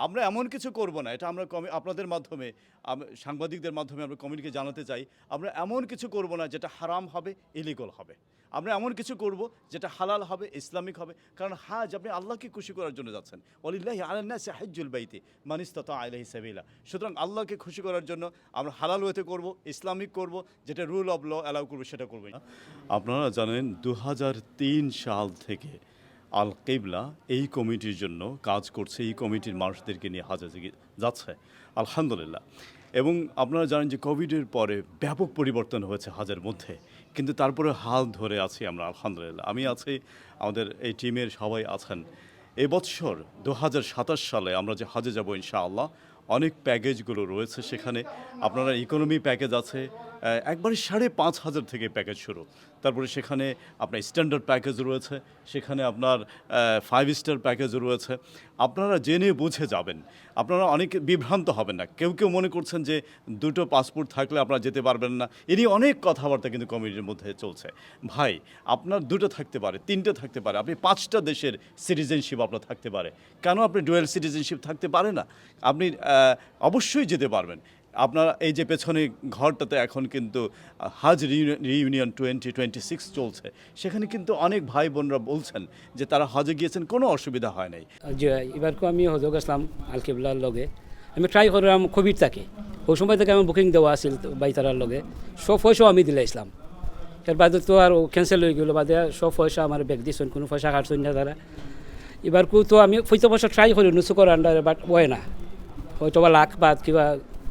আমরা এমন কিছু করব না, এটা আমরা আপনাদের মাধ্যমে সাংবাদিকদের মাধ্যমে আমরা কমিউনিকে জানাতে চাই। আমরা এমন কিছু করব না যেটা হারাম হবে, ইলিগাল হবে। আমরা এমন কিছু করব যেটা হালাল হবে, ইসলামিক হবে। কারণ হাজ আপনি আল্লাহকে খুশি করার জন্য যাচ্ছেন। ওয়ালিল্লাহি আলান নাসি হাজ্জুল বাইতি মান ইসতাতা ইলাইহি সাবিলা। সুতরাং আল্লাহকে খুশি করার জন্য আমরা হালাল ওয়েতে করব, ইসলামিক করব, যেটা রুল অফ ল অ্যালাউ করব সেটা করব। আপনারা জানেন ২০০৩ সাল থেকে আল কেবলা এই কমিটির জন্য কাজ করছে, এই কমিটির মানুষদেরকে নিয়ে হাজে যাচ্ছে আলহামদুলিল্লাহ। এবং আপনারা জানেন যে কোভিডের পরে ব্যাপক পরিবর্তন হয়েছে হাজের মধ্যে, কিন্তু তারপরে হাল ধরে আছি আমরা আলহামদুলিল্লাহ। আমি আছি, আমাদের এই টিমের সবাই আছেন। এবছর ২০২৭ সালে আমরা যে হাজে যাব ইনশাআল্লাহ, অনেক প্যাকেজগুলো রয়েছে সেখানে। আপনারা ইকোনমি প্যাকেজ আছে, একবারে ৫,৫০০ থেকে প্যাকেজ শুরু। তারপরে সেখানে আপনার স্ট্যান্ডার্ড প্যাকেজ রয়েছে, সেখানে আপনার 5 স্টার প্যাকেজ রয়েছে। আপনারা জেনে বুঝে যাবেন, আপনারা অনেকে বিভ্রান্ত হবেন না। কেউ কেউ মনে করছেন যে দুটো পাসপোর্ট থাকলে আপনারা যেতে পারবেন না, এরই অনেক কথাবার্তা কিন্তু কমিটির মধ্যে চলছে। ভাই, আপনার দুটো থাকতে পারে, তিনটে থাকতে পারে, আপনি ৫টা দেশের সিটিজেনশিপ আপনার থাকতে পারে, কেন আপনি ডুয়েল সিটিজেনশিপ থাকতে পারে না? আপনি অবশ্যই যেতে পারবেন। আপনার এই যে পেছনে ঘরটাতে এখন কিন্তু হাজ রিইউনিয়ন 2026 চলছে, সেখানে কিন্তু অনেক ভাই বোনরা বলছেন যে তারা হজে গিয়েছেন, কোনো অসুবিধা হয় নাই। যে এবারকে আমি হজে গেছিলাম আল কেবলার লগে, আমি ট্রাই করলাম কোভিড থাকে ওই সময় থেকে আমার বুকিং দেওয়া আছিল বাইতারার লগে, সব পয়সাও আমি দিলাইছিলাম। এর বাদে তো আর ক্যান্সেল হয়ে গেল, বাদে সব পয়সা আমার ব্যাগ দিয়েছেন, কোনো পয়সা কাটছেন না তারা। এবারকু তো আমি পয়সা পয়সা ট্রাই করি নুসুকর আন্ডারে, বাট ওয়ে না, হয়তো বা লাখ বা কিবা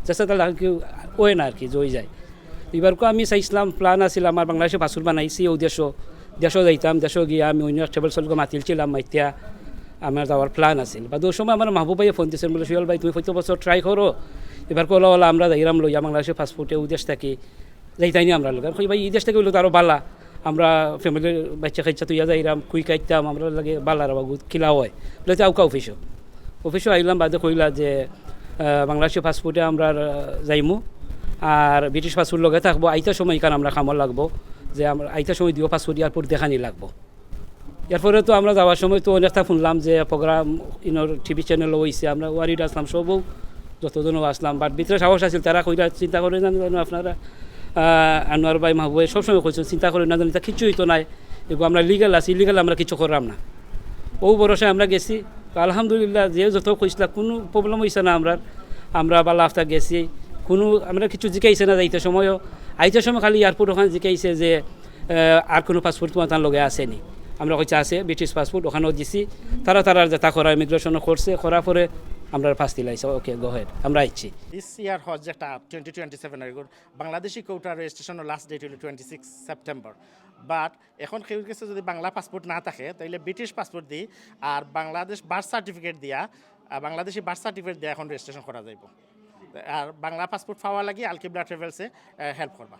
চেষ্টা তাহলে কি ওয়ে না আর কি জয় যায়। এবারকু আমি চাইছিলাম, প্ল্যান আছিল আমার বাংলাদেশে পাসপোর্ট বানাইছি ও দেশও যাইতাম, দেশও গিয়ে আমি অন্য ট্রাভেল সলকে মাতিলছিলাম, মাইতিয়া আমার যাওয়ার প্ল্যান আছিল। বা ওই সময় আমার মাহবুব ভাইয়ে ফোন দিয়েছেন, বলে সুয়াল ভাই তুমি প্রত্যেক বছর ট্রাই করো, এবার কলা হলো আমরা যাইরাম লইয়া বাংলাদেশের পাসপোর্টে ও দেশ থাকি যাইতাইনি আমরা লোক। আর ভাই এই দেশ থেকে হইলো তো আরও বালা, আমরা ফ্যামিলির বাচ্চা খাইচা তুইয়া যাইরাম কুই খাইতাম, আমরা লাগে বালার বাবু খিলা হয় বলে আউকা অফিসও আইলাম। বাদে কইলা যে বাংলাদেশের পাসপোর্টে আমরা যাইমু, আর ব্রিটিশ পাসপোর্ট লগে থাকবো, আইতার সময় এখানে আমরা খামর লাগবো, যে আমরা আইতার সময় দিও পাসপোর্ট এয়ারপোর্ট দেখানি লাগবো। এরপরে তো আমরা যাওয়ার সময় তো অনেকটা শুনলাম যে প্রোগ্রাম ইনোর টিভি চ্যানেলও হয়েছে, আমরা ওয়ারিড আসলাম, সবও যতজনও আসলাম, বাট ভিতরে সাহস আছিল, তারা কইরা চিন্তা করে না জানো আপনারা, আনোয়ার ভাই মাহবুব ভাই সবসময় কইছেন চিন্তা করে না জানি তা কিচ্ছুই তো নাই, এগুলো আমরা লিগাল আছি, ইলিগাল আমরা কিছু করলাম না। ও ভরসায় আমরা গেছি, আলহামদুলিল্লাহ যে যত কইসলা কোনো প্রবলেম হয়েছে না আমরা বালা আফতা গেছি, কোনো আমরা কিছু জিকাইছে না যাইতে সময়ও, আইতে সময় খালি এয়ারপোর্ট ওখানে জিকাইছে যে আর কোনো পাসপোর্ট তোমার তার লগে আসেনি, আমরা কইছে আছে ব্রিটিশ পাসপোর্ট, ওখানেও দিছি, তারা যেটা করা ইমিগ্রেশনও করছে, করার পরে আমরা পাস দিলাইছে, ওকে গো হেড আমরা আইছি। দিস ইয়ার হজ যেটা 2027 এর বাংলাদেশি কোটা রেজিস্ট্রেশন লাস্ট ডেট হলো 26 সেপ্টেম্বর। বাট এখন কেউ কাছে যদি বাংলা পাসপোর্ট না থাকে তাহলে ব্রিটিশ পাসপোর্ট দিই আর বাংলাদেশ বার্থ সার্টিফিকেট দিয়া, বাংলাদেশি বার্থ সার্টিফিকেট দিয়ে এখন রেজিস্ট্রেশন করা যাইব। আর বাংলা পাসপোর্ট পাওয়া লাগে আল কেবলা ট্রাভেলসে হেল্প করবা।